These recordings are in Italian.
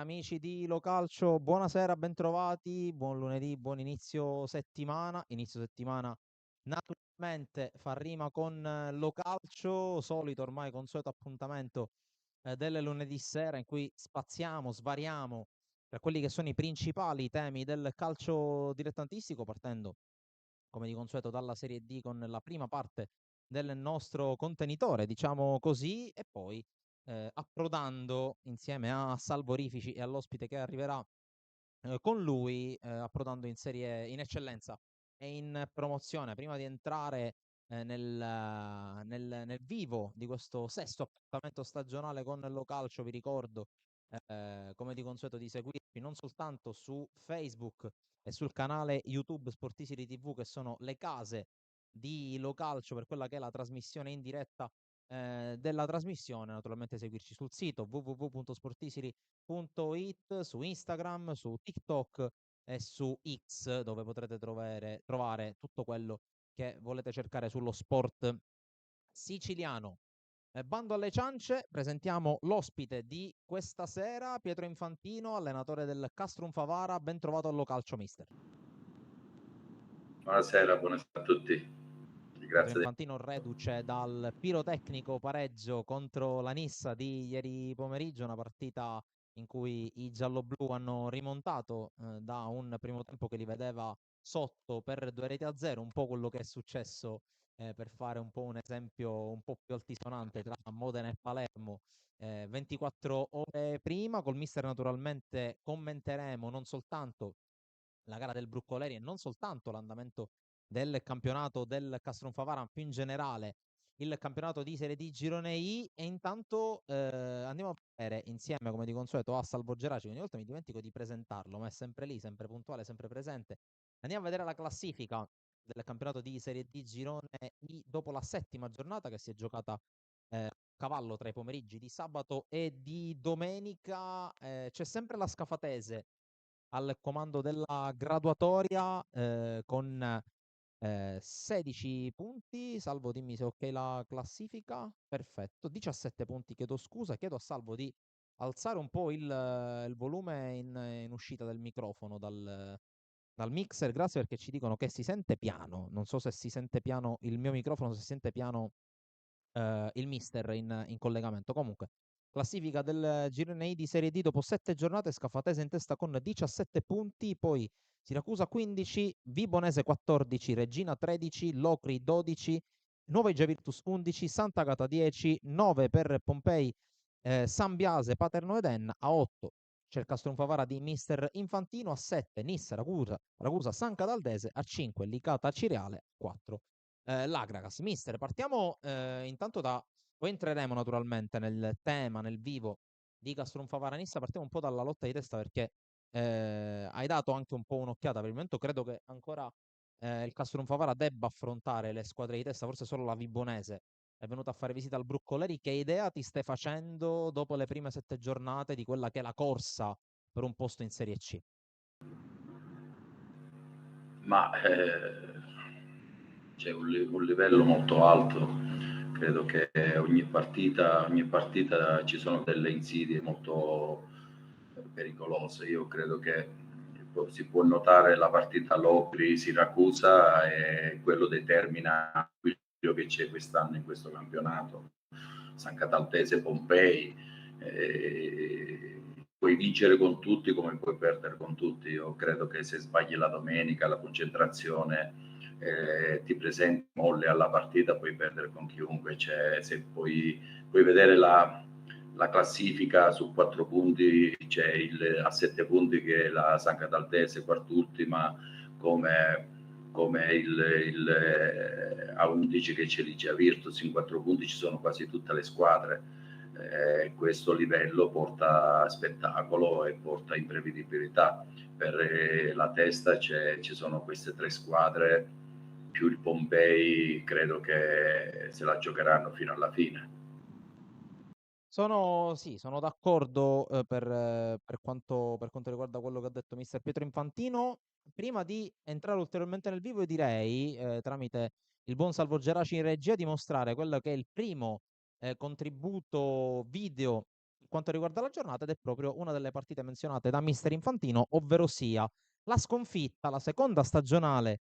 amici di Localcio, buonasera, bentrovati, buon lunedì, buon inizio settimana. Inizio settimana naturalmente fa rima con Localcio, solito ormai consueto appuntamento del lunedì sera in cui spaziamo, svariamo per quelli che sono i principali temi del calcio dilettantistico, partendo come di consueto dalla Serie D con la prima parte del nostro contenitore, diciamo così, e poi approdando insieme a Salvorifici e all'ospite che arriverà con lui, approdando in serie in eccellenza e in promozione. Prima di entrare nel vivo di questo sesto appuntamento stagionale con il Localcio, vi ricordo, come di consueto, di seguirci non soltanto su Facebook e sul canale YouTube Sportisiri TV, che sono le case di Localcio per quella che è la trasmissione in diretta della trasmissione, naturalmente seguirci sul sito www.sportisiri.it, su Instagram, su TikTok e su X, dove potrete trovare tutto quello che volete cercare sullo sport siciliano. Bando alle ciance, presentiamo l'ospite di questa sera, Pietro Infantino, allenatore del Castrum Favara. Ben trovato al Localcio, mister. Buonasera a tutti. Pietro Grazie. Infantino reduce dal pirotecnico pareggio contro la Nissa di ieri pomeriggio, una partita in cui i gialloblu hanno rimontato da un primo tempo che li vedeva sotto per 2-0, un po' quello che è successo per fare un po' un esempio un po' più altisonante tra Modena e Palermo 24 ore prima. Col mister naturalmente commenteremo non soltanto la gara del Broccoleri e non soltanto l'andamento del campionato del Castronfavara, ma più in generale il campionato di Serie D Girone I. E intanto andiamo a vedere insieme, come di consueto, a Salvo Geraci. Ogni volta mi dimentico di presentarlo, ma è sempre lì, sempre puntuale, sempre presente. Andiamo a vedere la classifica del campionato di Serie D Girone I dopo la settima giornata che si è giocata a cavallo tra i pomeriggi di sabato e di domenica. C'è sempre la Scafatese al comando della graduatoria con 16 punti. Salvo, dimmi se è ok la classifica. Perfetto, 17 punti, chiedo scusa. Chiedo a Salvo di alzare un po' il volume in uscita del microfono dal mixer. Grazie, perché ci dicono che si sente piano. Non so se si sente piano il mio microfono, se si sente piano il mister in collegamento. Comunque, classifica del Girone I di Serie D dopo 7 giornate: Scafatese in testa con 17 punti, poi Siracusa 15, Vibonese 14, Regina 13, Locri 12, Nuova Igia Virtus 11, Sant'Agata 10, 9 per Pompei, San Biase, Paterno ed Enna. A 8 c'è il Castronfavara di mister Infantino, a 7 Nissa, Ragusa, San Cataldese, a 5 Licata Cireale, a 4 l'Agragas. Mister, partiamo intanto da... Poi entreremo naturalmente nel tema, nel vivo di Castrum Favaranissa. Partiamo un po' dalla lotta di testa, perché hai dato anche un po' un'occhiata. Per il momento credo che ancora il Castrum Favara debba affrontare le squadre di testa, forse solo la Vibonese è venuta a fare visita al Broccoleri. Che idea ti stai facendo dopo le prime 7 giornate di quella che è la corsa per un posto in Serie C? Ma c'è un livello molto alto. Credo che ogni partita ci sono delle insidie molto pericolose. Io credo che si può notare la partita Locri-Siracusa e quello determina quello che c'è quest'anno in questo campionato. San Cataltese, Pompei. Puoi vincere con tutti come puoi perdere con tutti. Io credo che se sbagli la domenica, la concentrazione, ti presenti molle alla partita, puoi perdere con chiunque. Cioè, se puoi vedere la classifica su 4 punti, c'è a 7 punti che è la San Cataltese, quart'ultima, come a 11 che c'è l'Igia Virtus. In 4 punti ci sono quasi tutte le squadre. Questo livello porta spettacolo e porta imprevedibilità. Per la testa ci sono queste 3 squadre più il Pompei, credo che se la giocheranno fino alla fine. Sì, sono d'accordo per quanto riguarda quello che ha detto mister Pietro Infantino. Prima di entrare ulteriormente nel vivo, io direi, tramite il buon Salvo Geraci in regia, di mostrare quello che è il primo contributo video quanto riguarda la giornata, ed è proprio una delle partite menzionate da mister Infantino, ovvero sia la sconfitta, la seconda stagionale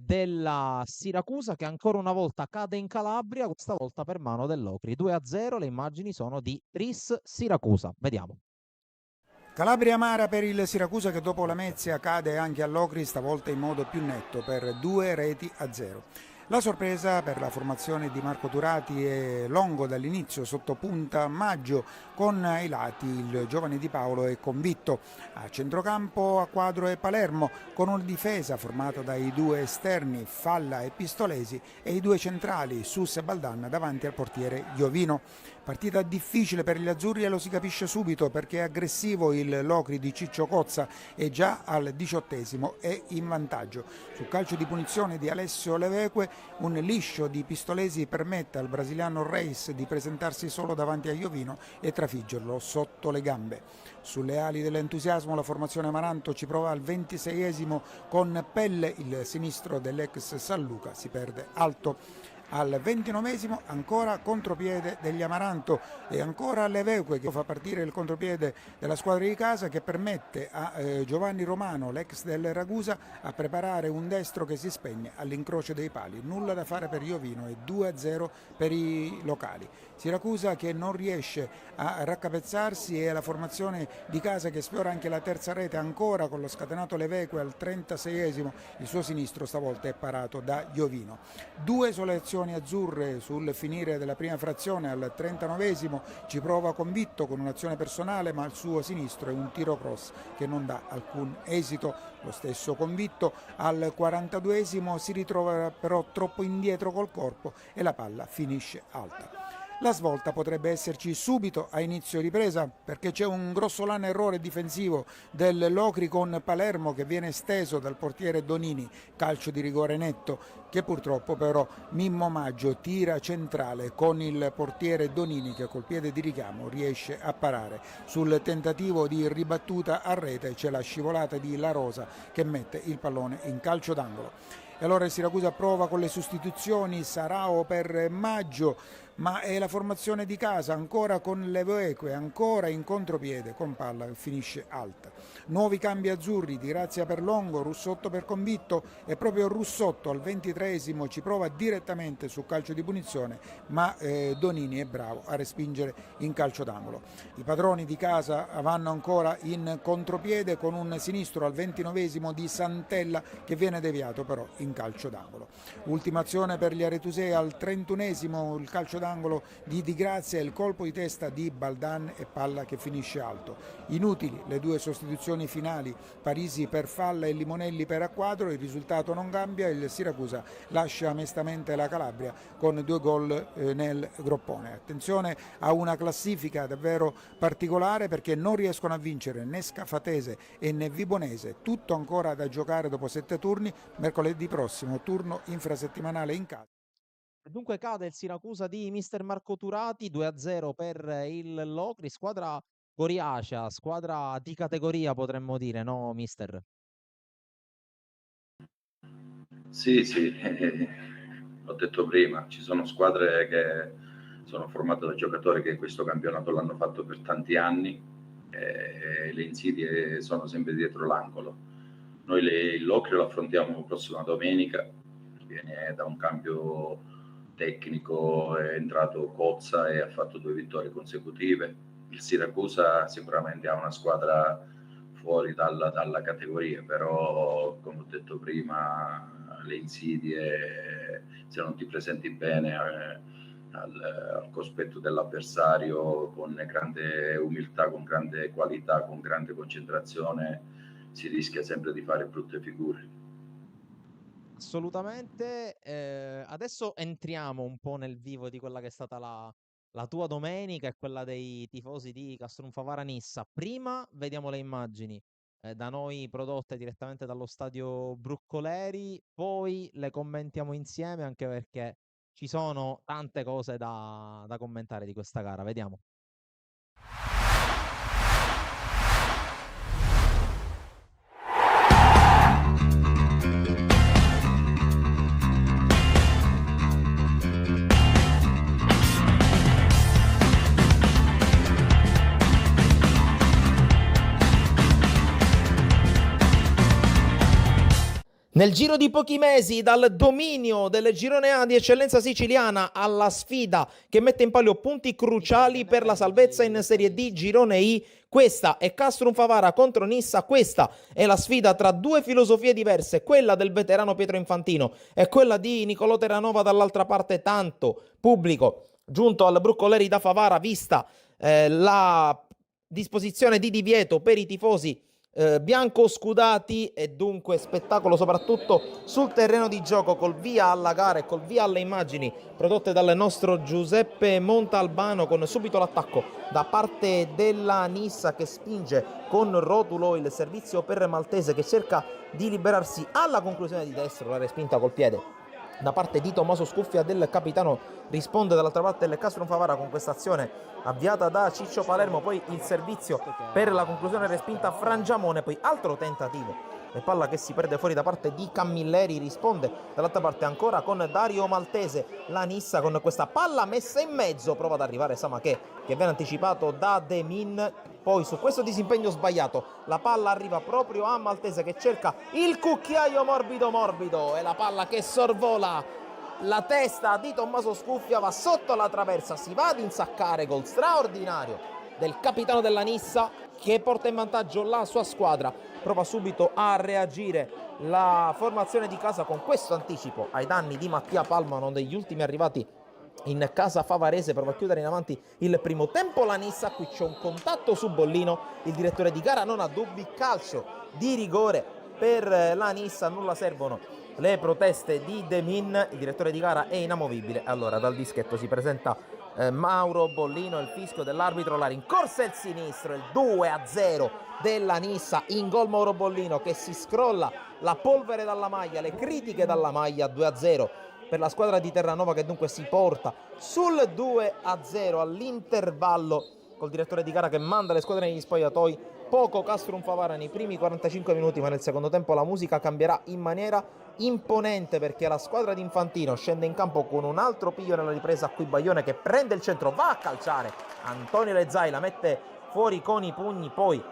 della Siracusa, che ancora una volta cade in Calabria, questa volta per mano dell'Ocri. 2-0, le immagini sono di Tris Siracusa. Vediamo. Calabria amara per il Siracusa, che dopo la Mezia cade anche all'Ocri, stavolta in modo più netto per 2-0. La sorpresa per la formazione di Marco Turati è Longo dall'inizio, sotto punta Maggio, con ai lati il giovane Di Paolo è convitto. A centrocampo a quadro è Palermo, con una difesa formata dai due esterni Falla e Pistolesi e i due centrali Sus e Baldan davanti al portiere Iovino. Partita difficile per gli azzurri e lo si capisce subito, perché è aggressivo il Locri di Ciccio Cozza e già al 18° è in vantaggio. Sul calcio di punizione di Alessio Leveque un liscio di Pistolesi permette al brasiliano Reis di presentarsi solo davanti a Iovino e trafiggerlo sotto le gambe. Sulle ali dell'entusiasmo la formazione Amaranto ci prova al 26° con Pelle, il sinistro dell'ex San Luca si perde alto. Al 29° ancora contropiede degli Amaranto e ancora Leveque, che fa partire il contropiede della squadra di casa, che permette a Giovanni Romano, l'ex del Ragusa, a preparare un destro che si spegne all'incrocio dei pali. Nulla da fare per Iovino e 2-0 per i locali. Siracusa che non riesce a raccapezzarsi, e la formazione di casa che sfiora anche la terza rete ancora con lo scatenato Leveque al 36°, il suo sinistro stavolta è parato da Iovino. Due soluzioni azzurre sul finire della prima frazione. Al 39° ci prova Convitto con un'azione personale, ma al suo sinistro è un tiro cross che non dà alcun esito. Lo stesso Convitto al 42° si ritrova però troppo indietro col corpo e la palla finisce alta. La svolta potrebbe esserci subito a inizio ripresa, perché c'è un grossolano errore difensivo del Locri con Palermo che viene steso dal portiere Donini, calcio di rigore netto, che purtroppo però Mimmo Maggio tira centrale con il portiere Donini, che col piede di richiamo riesce a parare. Sul tentativo di ribattuta a rete c'è la scivolata di La Rosa che mette il pallone in calcio d'angolo. E allora il Siracusa prova con le sostituzioni, Sarao per Maggio, ma è la formazione di casa ancora con Leveque, ancora in contropiede con palla che finisce alta. Nuovi cambi azzurri, Di Grazia per Longo, Russotto per Convitto, e proprio Russotto al 23° ci prova direttamente sul calcio di punizione, ma Donini è bravo a respingere in calcio d'angolo. I padroni di casa vanno ancora in contropiede con un sinistro al 29° di Santella che viene deviato però in calcio d'angolo. Ultima azione per gli aretusei al 31°, il calcio d'angolo di Grazia e il colpo di testa di Baldan e palla che finisce alto. Inutili le due sostituzioni finali, Parisi per Falla e Limonelli per Acquadro, il risultato non cambia, il Siracusa lascia mestamente la Calabria con 2 gol nel groppone. Attenzione a una classifica davvero particolare, perché non riescono a vincere né Scafatese e né Vibonese, tutto ancora da giocare dopo 7 turni, mercoledì prossimo turno infrasettimanale in casa. Dunque cade il Siracusa di mister Marco Turati, 2-0 per il Locri, squadra coriacea, squadra di categoria potremmo dire, no mister? Sì, l'ho detto prima, ci sono squadre che sono formate da giocatori che questo campionato l'hanno fatto per tanti anni e le insidie sono sempre dietro l'angolo. Noi il Locri lo affrontiamo la prossima domenica, viene da un cambio tecnico, è entrato Cozza e ha fatto 2 vittorie consecutive. Il Siracusa sicuramente ha una squadra fuori dalla categoria, però come ho detto prima le insidie, se non ti presenti bene al cospetto dell'avversario con grande umiltà, con grande qualità, con grande concentrazione, si rischia sempre di fare brutte figure. Assolutamente. Adesso entriamo un po' nel vivo di quella che è stata la tua domenica e quella dei tifosi di Castronfavara Nissa. Prima vediamo le immagini da noi prodotte direttamente dallo stadio Bruccoleri, poi le commentiamo insieme, anche perché ci sono tante cose da commentare di questa gara. Vediamo. Nel giro di pochi mesi, dal dominio del girone A di eccellenza siciliana alla sfida che mette in palio punti cruciali per la salvezza in Serie D girone I, questa è Castrum Favara contro Nissa, questa è la sfida tra due filosofie diverse, quella del veterano Pietro Infantino e quella di Nicolò Terranova dall'altra parte, tanto pubblico giunto al Broccoleri da Favara, vista la disposizione di divieto per i tifosi bianco scudati, e dunque spettacolo soprattutto sul terreno di gioco, col via alla gara e col via alle immagini prodotte dal nostro Giuseppe Montalbano, con subito l'attacco da parte della Nissa che spinge con rotulo il servizio per Maltese, che cerca di liberarsi alla conclusione di destro, la respinta col piede da parte di Tommaso Scuffia del capitano, risponde dall'altra parte del Castro Favara con questa azione avviata da Ciccio Palermo, poi il servizio per la conclusione respinta Frangiamone, poi altro tentativo e palla che si perde fuori da parte di Camilleri, risponde dall'altra parte ancora con Dario Maltese, la Nissa con questa palla messa in mezzo, prova ad arrivare Samaché che viene anticipato da Demin, poi su questo disimpegno sbagliato la palla arriva proprio a Maltese che cerca il cucchiaio morbido e la palla che sorvola la testa di Tommaso Scuffia, va sotto la traversa, si va ad insaccare, gol straordinario del capitano della Nissa che porta in vantaggio la sua squadra. Prova subito a reagire la formazione di casa con questo anticipo ai danni di Mattia Palma, uno degli ultimi arrivati in casa favarese. Prova a chiudere in avanti il primo tempo la Nissa, qui c'è un contatto su Bollino, il direttore di gara non ha dubbi, calcio di rigore per la Nissa, nulla servono le proteste di Demin, il direttore di gara è inamovibile. Allora dal dischetto si presenta Mauro Bollino, il fischio dell'arbitro, la rincorsa e il sinistro, il 2-0 della Nissa, in gol Mauro Bollino che si scrolla la polvere dalla maglia, le critiche dalla maglia, 2-0 per la squadra di Terranova che dunque si porta sul 2-0 all'intervallo, col direttore di gara che manda le squadre negli spogliatoi. Poco Castrum Favara nei primi 45 minuti, ma nel secondo tempo la musica cambierà in maniera imponente perché la squadra di Infantino scende in campo con un altro piglio nella ripresa, qui Baglione che prende il centro, va a calciare Antonio Lezzai, la mette fuori con i pugni, poi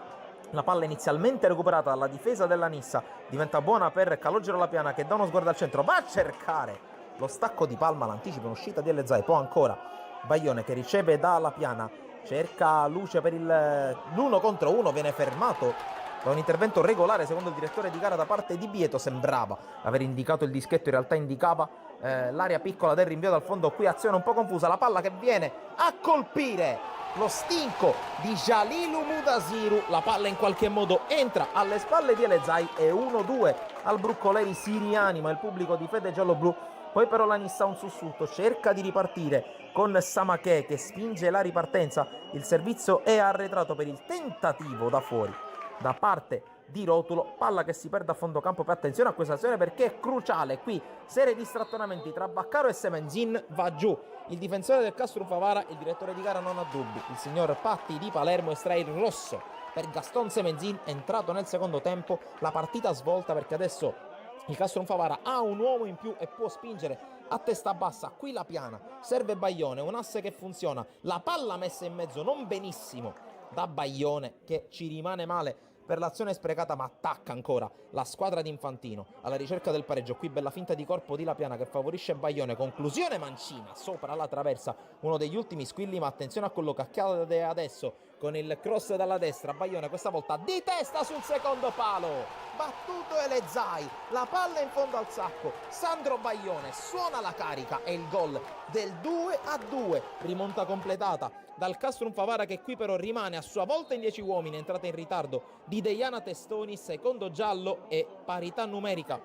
la palla inizialmente recuperata dalla difesa della Nissa diventa buona per Calogero Lapiana che dà uno sguardo al centro, va a cercare lo stacco di palma, l'anticipo in uscita di Lezzai, poi ancora Baglione che riceve da Lapiana, cerca luce per l'1 contro 1, viene fermato da un intervento regolare secondo il direttore di gara da parte di Bieto. Sembrava aver indicato il dischetto, in realtà indicava l'area piccola del rinvio dal fondo. Qui azione un po' confusa, la palla che viene a colpire lo stinco di Jalilu Mudasiru, la palla in qualche modo entra alle spalle di Elezai e 1-2 al Broccoleri, si rianima il pubblico di Fede Gialloblu. Poi però la Nissa ha un sussulto, cerca di ripartire con Samaché che spinge la ripartenza, il servizio è arretrato per il tentativo da fuori da parte di Rotulo, palla che si perde a fondo campo. Per attenzione a questa azione perché è cruciale, qui serie di strattonamenti tra Baccaro e Semenzin, va giù il difensore del Castro Favara, il direttore di gara non ha dubbi, il signor Patti di Palermo estrae il rosso per Gaston Semenzin, entrato nel secondo tempo, la partita svolta perché adesso il Castro Favara ha un uomo in più e può spingere a testa bassa. Qui la piana, serve Baglione, un asse che funziona, la palla messa in mezzo non benissimo da Baglione che ci rimane male per l'azione sprecata, ma attacca ancora la squadra di Infantino alla ricerca del pareggio. Qui bella finta di corpo di Lapiana che favorisce Baglione, conclusione mancina sopra la traversa, uno degli ultimi squilli, ma attenzione a quello che accade adesso con il cross dalla destra. Baglione questa volta di testa sul secondo palo, battuto Elezai, la palla in fondo al sacco, Sandro Baglione suona la carica e il gol del 2-2, rimonta completata dal Castrum Favara che qui però rimane a sua volta in 10 uomini, entrata in ritardo di Deiana Testoni, secondo giallo e parità numerica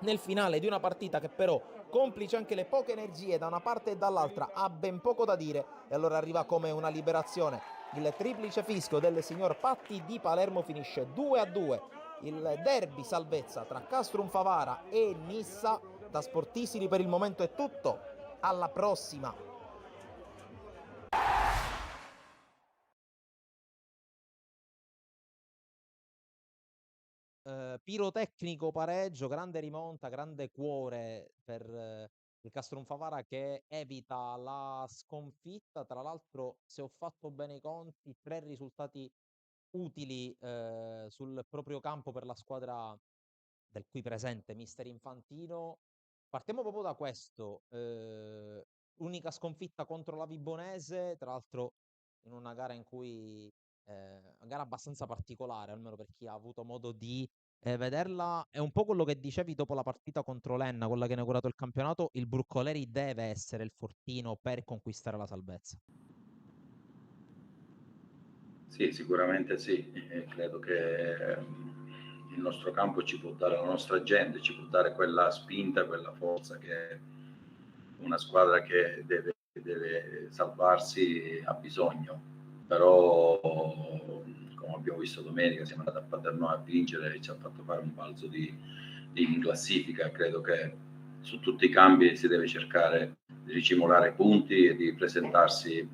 nel finale di una partita che però, complice anche le poche energie da una parte e dall'altra, ha ben poco da dire e allora arriva come una liberazione. Il triplice fischio del signor Patti di Palermo finisce 2-2. Il derby salvezza tra Castrum Favara e Nissa. Da Sportisili per il momento è tutto, alla prossima. Pirotecnico pareggio, grande rimonta, grande cuore per il Castrum Favara che evita la sconfitta. Tra l'altro, se ho fatto bene i conti, 3 risultati utili sul proprio campo per la squadra del qui presente mister Infantino. Partiamo proprio da questo. Unica sconfitta contro la Vibonese, tra l'altro in una gara in cui una gara abbastanza particolare, almeno per chi ha avuto modo di vederla. È un po' quello che dicevi dopo la partita contro l'Enna, quella che ha inaugurato il campionato. Il Broccoleri deve essere il fortino per conquistare la salvezza. Sì, sicuramente sì. Credo che il nostro campo ci può dare, la nostra gente ci può dare quella spinta, quella forza che una squadra che deve salvarsi ha bisogno. Però, come abbiamo visto domenica, siamo andati a Paternò a vincere e ci ha fatto fare un balzo in classifica. Credo che su tutti i campi si deve cercare di ricimolare punti e di presentarsi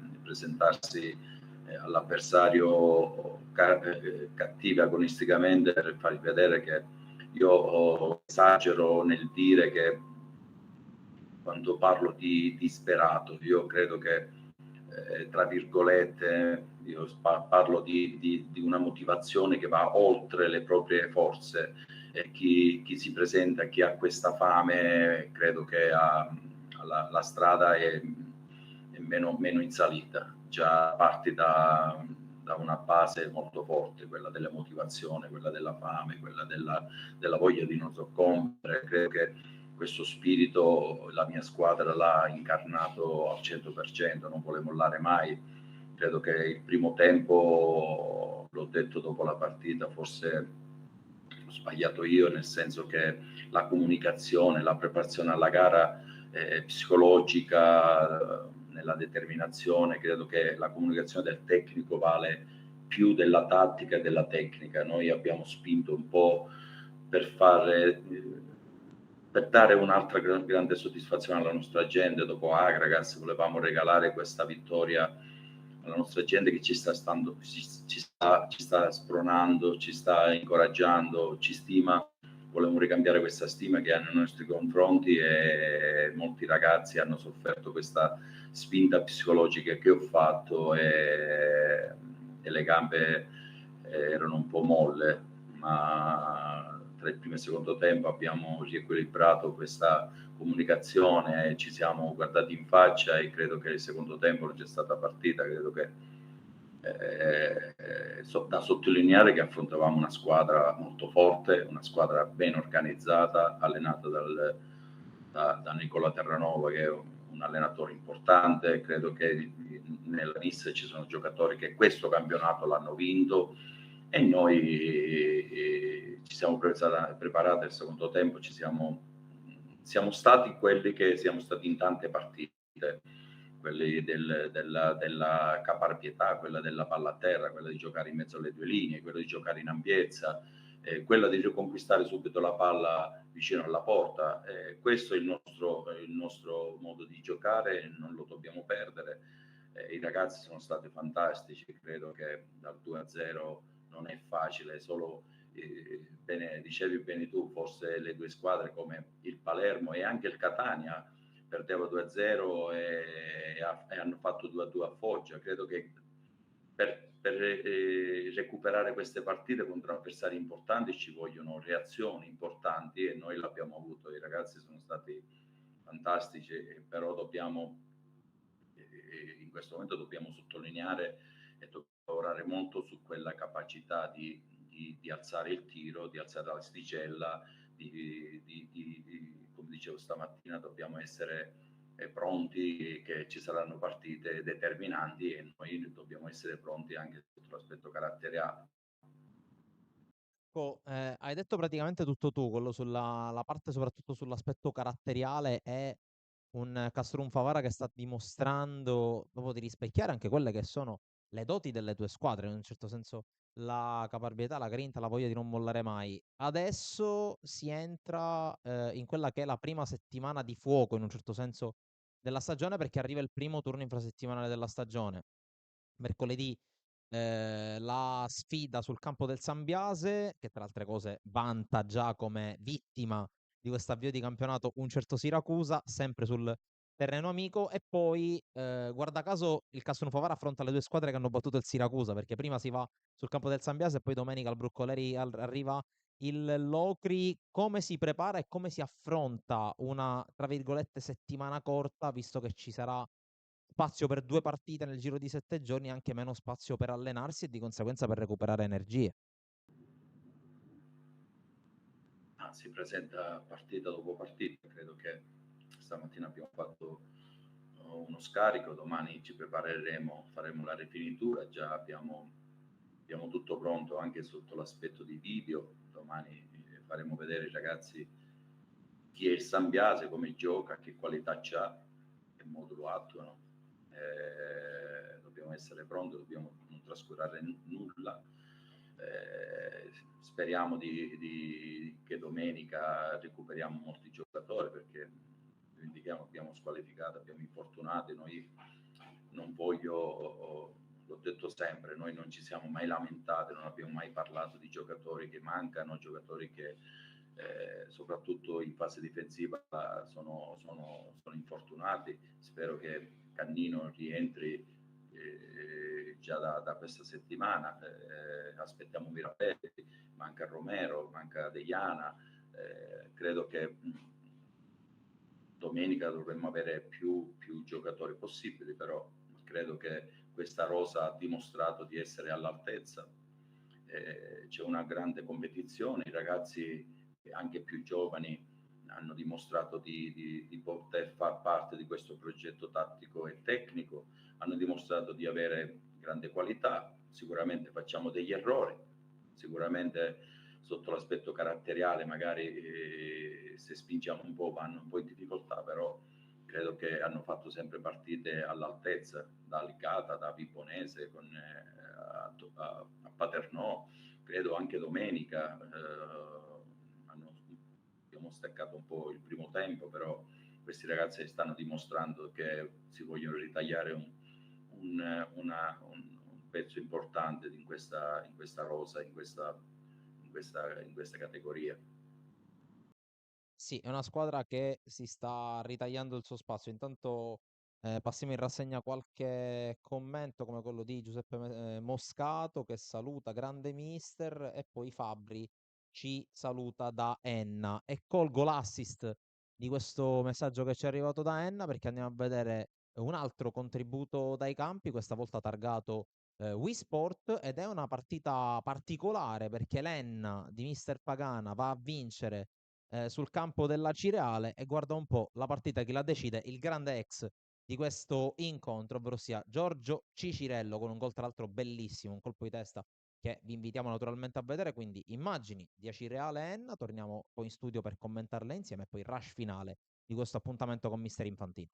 all'avversario cattivo agonisticamente, per fargli vedere che io esagero nel dire che quando parlo di disperato, io credo che tra virgolette io parlo di una motivazione che va oltre le proprie forze, e chi si presenta, chi ha questa fame, credo che la strada è meno in salita. Già parti da una base molto forte, quella della motivazione, quella della fame, quella della voglia di non soccombere. Credo che questo spirito la mia squadra l'ha incarnato al 100%, non vuole mollare mai. Credo che il primo tempo, l'ho detto dopo la partita, forse ho sbagliato io, nel senso che la comunicazione, la preparazione alla gara psicologica, nella determinazione, credo che la comunicazione del tecnico vale più della tattica e della tecnica. Noi abbiamo spinto un po' per dare un'altra grande soddisfazione alla nostra gente. Dopo Agragas volevamo regalare questa vittoria alla nostra gente che ci sta spronando, ci sta incoraggiando, ci stima. Volevamo ricambiare questa stima che hanno nei nostri confronti, e molti ragazzi hanno sofferto questa spinta psicologica che ho fatto, e le gambe erano un po' molle, ma tra il primo e il secondo tempo abbiamo riequilibrato questa comunicazione, ci siamo guardati in faccia, e credo che il secondo tempo non c'è stata partita. Credo che da sottolineare che affrontavamo una squadra molto forte, una squadra ben organizzata, allenata da Nicola Terranova, che è un allenatore importante. Credo che nella NIS ci sono giocatori che questo campionato l'hanno vinto, e noi ci siamo preparati al secondo tempo. Siamo stati quelli che siamo stati in tante partite, quelli della caparbietà, quella della palla a terra, quella di giocare in mezzo alle due linee, quella di giocare in ampiezza, quella di riconquistare subito la palla vicino alla porta. Questo è il nostro modo di giocare, e non lo dobbiamo perdere. I ragazzi sono stati fantastici. Credo che dal 2-0 non è facile, solo dicevi bene tu, forse le due squadre come il Palermo e anche il Catania perdeva 2-0 e hanno fatto 2-2 a Foggia. Credo che per recuperare queste partite contro avversari importanti ci vogliono reazioni importanti, e noi l'abbiamo avuto. I ragazzi sono stati fantastici, però in questo momento dobbiamo sottolineare e dobbiamo lavorare molto su quella capacità di alzare il tiro, di alzare l'asticella, come dicevo stamattina, dobbiamo essere pronti, che ci saranno partite determinanti, e noi dobbiamo essere pronti anche sotto l'aspetto caratteriale. Hai detto praticamente tutto tu, quello sulla la parte soprattutto sull'aspetto caratteriale. È un Castrum Favara che sta dimostrando proprio di rispecchiare anche quelle che sono le doti delle tue squadre, in un certo senso la caparbietà, la grinta, la voglia di non mollare mai. Adesso si entra in quella che è la prima settimana di fuoco, in un certo senso, della stagione, perché arriva il primo turno infrasettimanale della stagione. Mercoledì la sfida sul campo del Sambiase, che tra altre cose vanta già come vittima di questo avvio di campionato un certo Siracusa, sempre sul terreno amico. E poi, guarda caso, il Casino Favara affronta le due squadre che hanno battuto il Siracusa, perché prima si va sul campo del Sambiase e poi domenica il Broccoleri arriva l'Ocri come si prepara e come si affronta una, tra virgolette, settimana corta, visto che ci sarà spazio per 2 partite nel giro di 7 giorni, anche meno spazio per allenarsi e di conseguenza per recuperare energie. Si presenta partita dopo partita. Credo che stamattina abbiamo fatto uno scarico, domani ci prepareremo, faremo la rifinitura, già abbiamo tutto pronto anche sotto l'aspetto di video. Domani faremo vedere ai ragazzi chi è il Sambiase, come gioca, che qualità c'ha, che modulo attuano. Dobbiamo essere pronti, dobbiamo non trascurare nulla. Speriamo che domenica recuperiamo molti giocatori, perché abbiamo squalificato, abbiamo infortunato. Noi non voglio, l'ho detto sempre, noi non ci siamo mai lamentati, non abbiamo mai parlato di giocatori che mancano, giocatori che soprattutto in fase difensiva sono infortunati. Spero che Cannino rientri già da questa settimana. Aspettiamo Mirabelli, manca Romero, manca Deiana. Credo che domenica dovremmo avere più giocatori possibili, però credo che questa rosa ha dimostrato di essere all'altezza. C'è una grande competizione, i ragazzi anche più giovani hanno dimostrato di poter far parte di questo progetto tattico e tecnico, hanno dimostrato di avere grande qualità. Sicuramente facciamo degli errori, sicuramente sotto l'aspetto caratteriale magari se spingiamo un po' vanno un po' in difficoltà, però credo che hanno fatto sempre partite all'altezza, da Licata, da Vibonese, a Paternò, credo anche domenica. Abbiamo staccato un po' il primo tempo, però questi ragazzi stanno dimostrando che si vogliono ritagliare un pezzo importante in questa rosa, in questa categoria. Sì, è una squadra che si sta ritagliando il suo spazio. Intanto passiamo in rassegna qualche commento come quello di Giuseppe Moscato, che saluta grande mister, e poi Fabri ci saluta da Enna, e colgo l'assist di questo messaggio che ci è arrivato da Enna, perché andiamo a vedere un altro contributo dai campi, questa volta targato Wii Sport, ed è una partita particolare perché l'Enna di mister Pagana va a vincere sul campo della Cireale, e guarda un po' la partita, chi la decide, il grande ex di questo incontro, ovvero sia Giorgio Cicirello, con un gol tra l'altro bellissimo, un colpo di testa che vi invitiamo naturalmente a vedere. Quindi immagini di Acireale Enna, torniamo poi in studio per commentarle insieme, e poi rush finale di questo appuntamento con mister Infantino.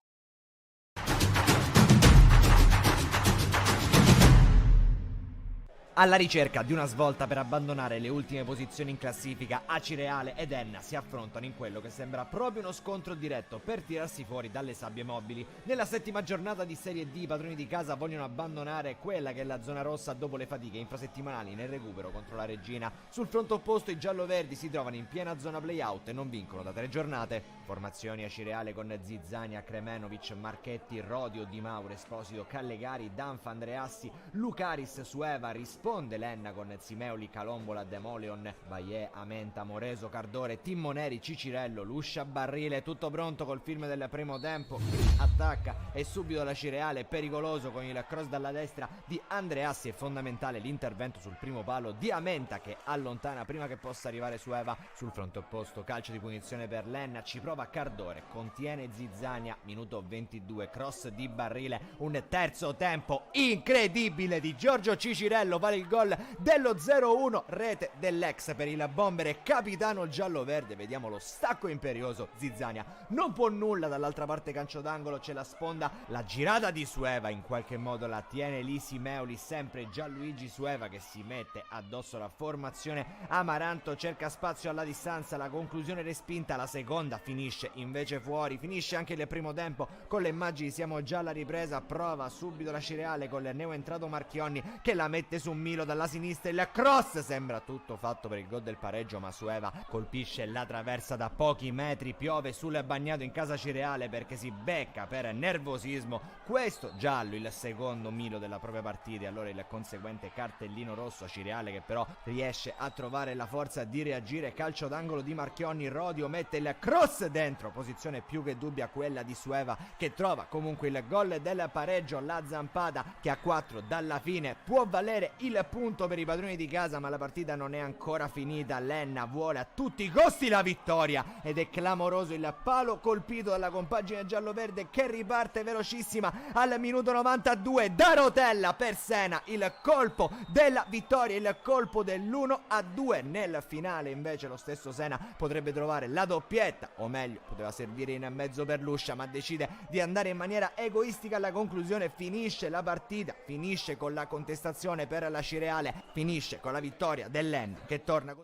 Alla ricerca di una svolta per abbandonare le ultime posizioni in classifica, Acireale ed Enna si affrontano in quello che sembra proprio uno scontro diretto per tirarsi fuori dalle sabbie mobili. Nella settima giornata di Serie D i padroni di casa vogliono abbandonare quella che è la zona rossa dopo le fatiche infrasettimanali nel recupero contro la Regina. Sul fronte opposto i gialloverdi si trovano in piena zona playout e non vincono da 3 giornate. Formazioni Acireale con Zizzania, Kremenovic, Marchetti, Rodio, Di Mauro, Esposito, Callegari, Danfa, Andreassi, Lucaris, Sueva. Risponde l'Enna con Zimeoli, Calombola, Demoleon, Baie, Amenta, Moreso, Cardore, Timmoneri, Cicirello, Luscia, Barrile. Tutto pronto col film del primo tempo. Attacca e subito la Cireale, pericoloso con il cross dalla destra di Andreassi. È fondamentale l'intervento sul primo palo di Amenta, che allontana prima che possa arrivare Sueva. Sul fronte opposto calcio di punizione per l'Enna, ci prova Cardore, contiene Zizzania, minuto 22, cross di Barrile. Un terzo tempo incredibile di Giorgio Cicirello, vale il gol dello 0-1, rete dell'ex per il bomber e capitano giallo-verde. Vediamo lo stacco imperioso, Zizzania non può nulla, dall'altra parte calcio d'angolo, c'è la sponda, la girata di Sueva, in qualche modo la tiene lì Simeoli, sempre Gianluigi Sueva che si mette addosso la formazione. Amaranto cerca spazio alla distanza, la conclusione respinta, la seconda finisce invece fuori. Finisce anche il primo tempo con le immagini, siamo già alla ripresa, prova subito la Cireale con il neoentrato Marchionni che la mette su Milo dalla sinistra, il cross, sembra tutto fatto per il gol del pareggio, ma Sueva colpisce la traversa da pochi metri, piove sul bagnato in casa Cireale perché si becca per nervosismo questo giallo, il secondo Milo della propria partita, e allora il conseguente cartellino rosso a Cireale, che però riesce a trovare la forza di reagire. Calcio d'angolo di Marchionni, Rodio mette il cross dentro, posizione più che dubbia quella di Sueva, che trova comunque il gol del pareggio. La zampata che a 4 dalla fine può valere il punto per i padroni di casa, ma la partita non è ancora finita. Lenna vuole a tutti i costi la vittoria ed è clamoroso il palo colpito dalla compagine gialloverde che riparte velocissima al minuto 92 da rotella per Sena, il colpo della vittoria, il colpo dell'1-2. Nel finale invece lo stesso Sena potrebbe trovare la doppietta, o meglio poteva servire in mezzo per Luscia, ma decide di andare in maniera egoistica alla conclusione. Finisce la partita, finisce con la contestazione per la Cireale, finisce con la vittoria dell'Enna che torna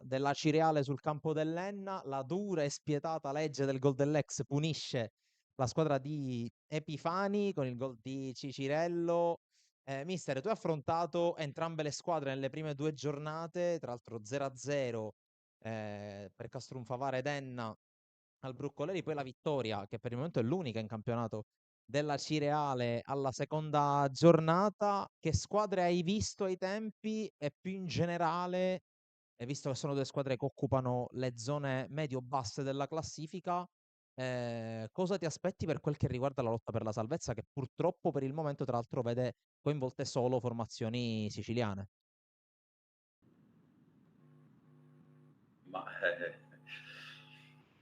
della Cireale sul campo dell'Enna, la dura e spietata legge del gol dell'ex punisce la squadra di Epifani con il gol di Cicirello. Mister, tu hai affrontato entrambe le squadre nelle prime 2 giornate, tra l'altro 0-0 per Castrunfavare ed Enna al Broccoleri, poi la vittoria, che per il momento è l'unica in campionato, della Cireale alla seconda giornata. Che squadre hai visto ai tempi e più in generale, e visto che sono 2 squadre che occupano le zone medio-basse della classifica, cosa ti aspetti per quel che riguarda la lotta per la salvezza, che purtroppo per il momento tra l'altro vede coinvolte solo formazioni siciliane? Ma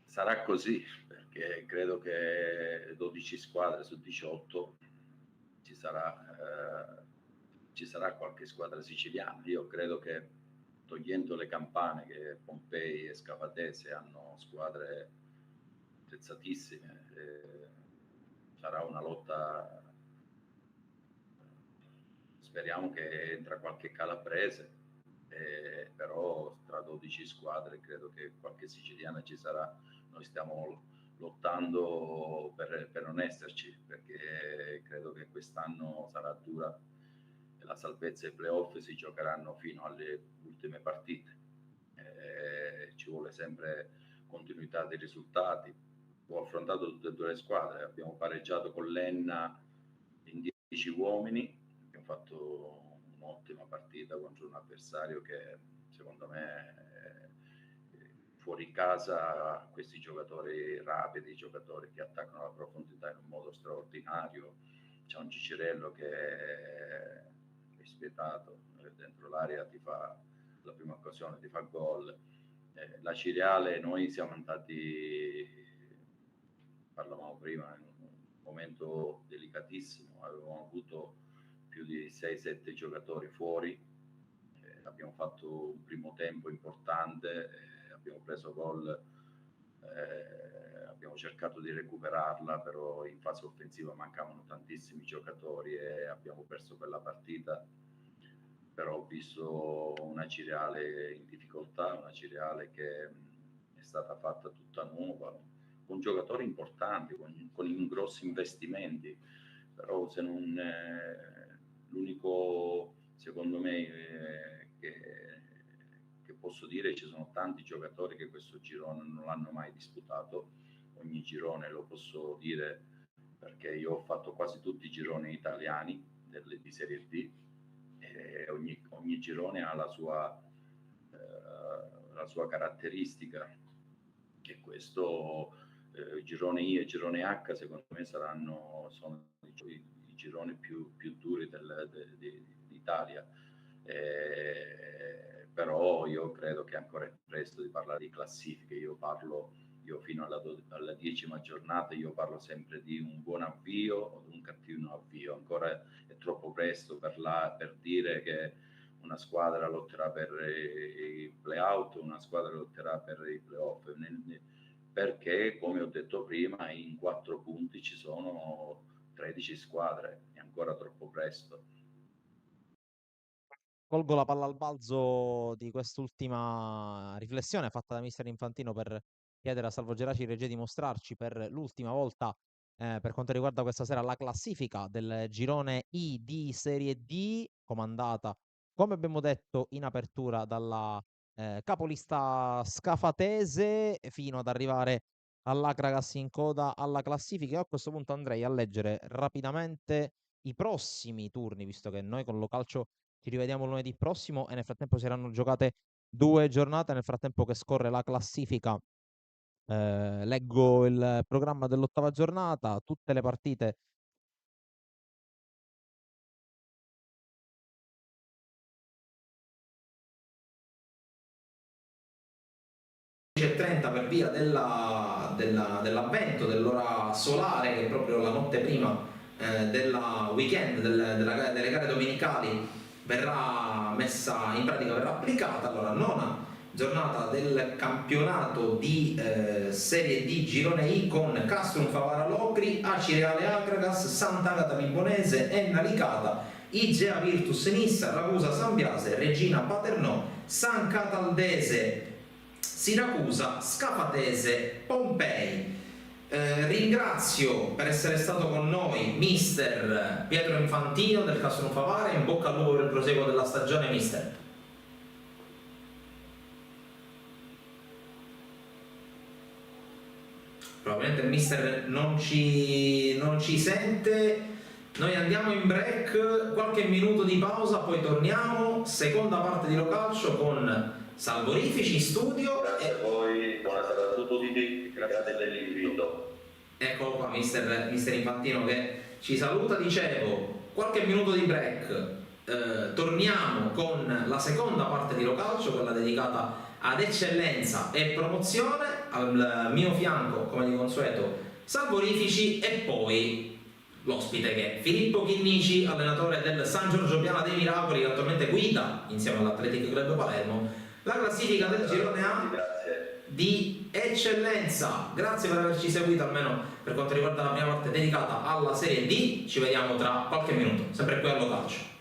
sarà così, perché credo che 12 squadre su 18 ci sarà qualche squadra siciliana. Io credo che, togliendo le campane, che Pompei e Scafatese hanno squadre attrezzatissime, sarà una lotta. Speriamo che entra qualche calabrese, però tra 12 squadre credo che qualche siciliana ci sarà. Noi stiamo lottando per non esserci, perché credo che quest'anno sarà dura e la salvezza e i playoff si giocheranno fino alle ultime partite. Ci vuole sempre continuità dei risultati. Ho affrontato tutte e 2 le squadre, abbiamo pareggiato con l'Enna in 10 uomini, abbiamo fatto un'ottima partita contro un avversario che secondo me fuori casa questi giocatori rapidi, giocatori che attaccano la profondità in un modo straordinario. C'è un Cicirello che è spietato, dentro l'area ti fa la prima occasione, ti fa gol. La Cireale, noi siamo andati, parlavamo prima, in un momento delicatissimo, avevamo avuto più di 6-7 giocatori fuori, abbiamo fatto un primo tempo importante, abbiamo preso gol, abbiamo cercato di recuperarla, però in fase offensiva mancavano tantissimi giocatori e abbiamo perso quella partita. Però ho visto una Cireale in difficoltà, una Cireale che è stata fatta tutta nuova, con giocatori importanti, con grossi investimenti, però se non l'unico, secondo me, che posso dire, ci sono tanti giocatori che questo girone non l'hanno mai disputato. Ogni girone lo posso dire perché io ho fatto quasi tutti i gironi italiani di Serie D, e ogni girone ha la sua caratteristica, e questo girone I e girone H secondo me sono i gironi più duri d'Italia, però io credo che ancora è presto di parlare di classifiche. Io fino alla 10ª giornata io parlo sempre di un buon avvio o un cattivo avvio. Ancora è troppo presto per dire che una squadra lotterà per i play-out, una squadra lotterà per i play-off, perché, come ho detto prima, in 4 punti ci sono 13 squadre, è ancora troppo presto. Colgo la palla al balzo di quest'ultima riflessione fatta da mister Infantino per chiedere a Salvo Geraci Reggè di mostrarci per l'ultima volta per quanto riguarda questa sera la classifica del girone I di Serie D, comandata, come abbiamo detto in apertura, dalla capolista scafatese, fino ad arrivare all'Akragas in coda alla classifica. E a questo punto andrei a leggere rapidamente i prossimi turni, visto che noi con Lo Calcio ci rivediamo lunedì prossimo e nel frattempo si saranno giocate 2 giornate, nel frattempo che scorre la classifica. Leggo il programma dell'8ª giornata, tutte le partite. 30 per via dell'avvento dell'ora solare, che è proprio la notte prima della weekend, delle gare domenicali, verrà messa in pratica, verrà applicata. Allora, nona giornata del campionato di Serie D Girone I, con Castrum Favara Locri, Acireale Akragas, Sant'Agata Vibonese, Enna Licata, Igea Virtus Nissa, Ragusa San Biase, Regina Paternò, San Cataldese Siracusa, Scafatese, Pompei. Ringrazio per essere stato con noi mister Pietro Infantino del Castrum Favara. In bocca al lupo per il proseguo della stagione, mister. Probabilmente il mister non ci sente. Noi andiamo in break, qualche minuto di pausa, poi torniamo. Seconda parte di Lo Calcio con Salvorifici in studio. Grazie a voi, buonasera a tutti, grazie dell'invito. Eccolo qua, mister Infantino che ci saluta. Dicevo, qualche minuto di break, torniamo con la seconda parte di Lo Calcio, quella dedicata ad eccellenza e promozione. Al mio fianco, come di consueto, Salvorifici, e poi l'ospite che è Filippo Chinnici, allenatore del San Giorgio Piana dei Miracoli, che attualmente guida insieme all'Atletico Club Palermo la classifica del girone A di eccellenza. Grazie per averci seguito, almeno per quanto riguarda la prima parte dedicata alla Serie D. Ci vediamo tra qualche minuto, sempre qui allo calcio.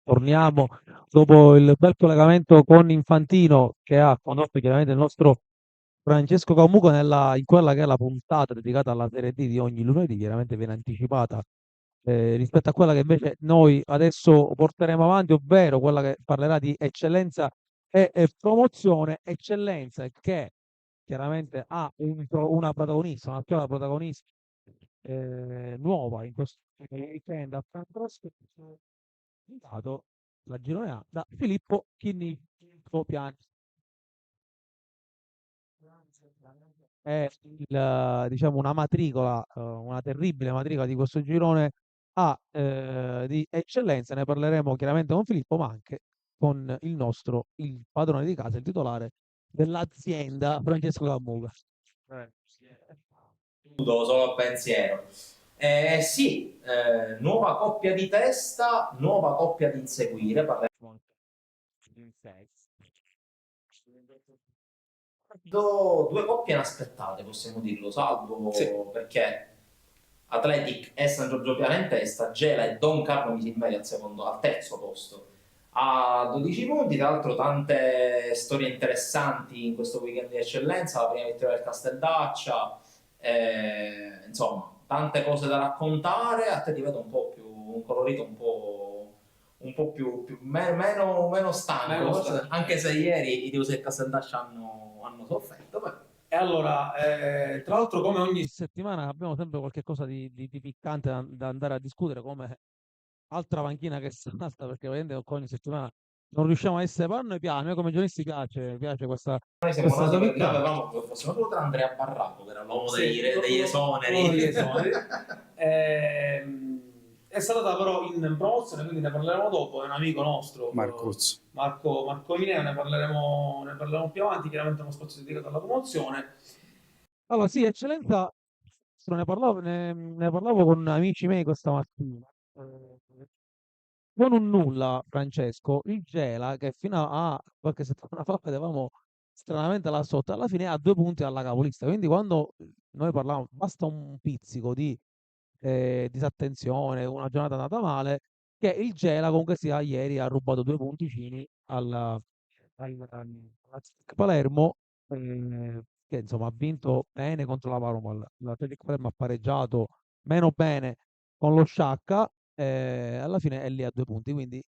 torniamo dopo il bel collegamento con Infantino che ha condotto chiaramente il nostro Francesco Camuco in quella che è la puntata dedicata alla Serie D di ogni lunedì, chiaramente viene anticipata rispetto a quella che invece noi adesso porteremo avanti, ovvero quella che parlerà di eccellenza e promozione. Eccellenza che chiaramente ha una protagonista, una squadra protagonista nuova in questo weekend a Francesco, dato la Girone A da Filippo Piani. È diciamo una matricola, una terribile matricola di questo girone A di eccellenza. Ne parleremo chiaramente con Filippo, ma anche con il padrone di casa, il titolare dell'azienda, Francesco Camuca. Solo pensiero. Sì, nuova coppia di testa, nuova coppia di inseguire. Due coppie inaspettate, possiamo dirlo, salvo perché Athletic e San Giorgio Piana in testa, Gela e Don Carlo Misimmeri al terzo posto a 12 punti. Tra l'altro tante storie interessanti in questo weekend di eccellenza, la prima vittoria del Casteldaccia, insomma tante cose da raccontare. A te ti vedo un po' più un colorito un po' più meno stanco, anche se ieri i tifosi del Casteldaccia hanno sofferto. E allora, tra l'altro, come ogni settimana abbiamo sempre qualche cosa di piccante da andare a discutere, come altra panchina che salta, perché vedete ogni settimana non riusciamo a essere panno e piano. A noi come giornalisti piace questa noi siamo nati per novità. avevamo fossimo solo tra Andrea Barraco, che era l'uomo degli esoneri. È stata però in promozione, quindi ne parleremo dopo. È un amico nostro, Marco Mineo, ne parleremo più avanti. Chiaramente è uno spazio dedicato alla promozione. Allora, sì, eccellenza, ne parlavo con amici miei questa mattina. Con un nulla, Francesco, il Gela, che fino a qualche settimana fa vedevamo stranamente là sotto, alla fine ha 2 punti alla capolista. Quindi quando noi parlavamo, basta un pizzico di disattenzione, una giornata andata male, che il Gela comunque sia ieri ha rubato 2 punticini al Palermo, che insomma ha vinto bene contro la Parma. L'Atletico Palermo ha pareggiato meno bene con lo Sciacca, alla fine è lì a 2 punti. Quindi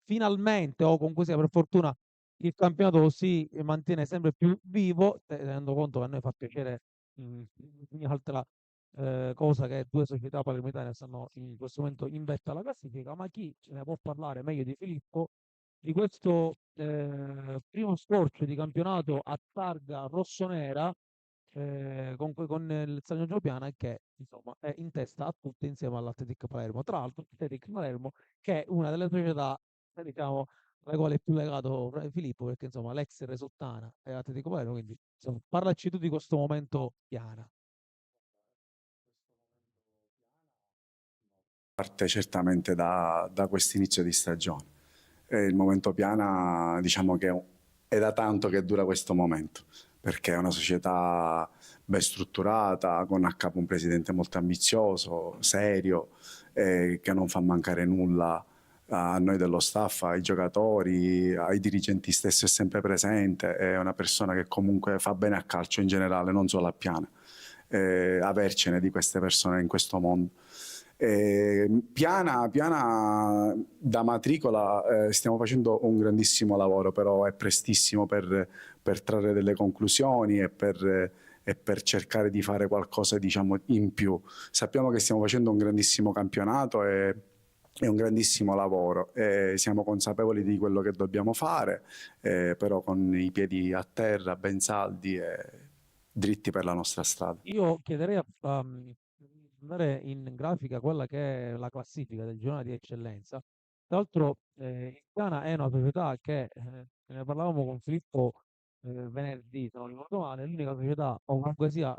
finalmente, o comunque sia per fortuna, il campionato si mantiene sempre più vivo, tenendo conto che a noi fa piacere ogni altra cosa che 2 società palermitane stanno in questo momento in vetta alla classifica. Ma chi ce ne può parlare meglio di Filippo di questo primo scorcio di campionato a targa rossonera con il San Giorgio Piana, che insomma è in testa a tutte insieme all'Atletic Palermo. Tra l'altro Atletic Palermo che è una delle società diciamo alla quale è più legato Filippo, perché insomma l'ex Resuttana è Atletico Palermo. Quindi insomma, parlaci tu di questo momento Piana. Parte certamente da questo inizio di stagione. Il momento Piana, diciamo che è da tanto che dura questo momento, perché è una società ben strutturata, con a capo un presidente molto ambizioso, serio, che non fa mancare nulla a noi dello staff, ai giocatori, ai dirigenti stessi, è sempre presente, è una persona che comunque fa bene a calcio in generale, non solo a Piana. Avercene di queste persone in questo mondo. Piana da matricola stiamo facendo un grandissimo lavoro, però è prestissimo per trarre delle conclusioni e per cercare di fare qualcosa, diciamo, in più. Sappiamo che stiamo facendo un grandissimo campionato e un grandissimo lavoro, siamo consapevoli di quello che dobbiamo fare, però con i piedi a terra, ben saldi e dritti per la nostra strada. Io chiederei a andare in grafica quella che è la classifica del girone di eccellenza. Tra l'altro il Piana è una società che ne parlavamo con Filippo venerdì, se non ricordo male, l'unica società o comunque sia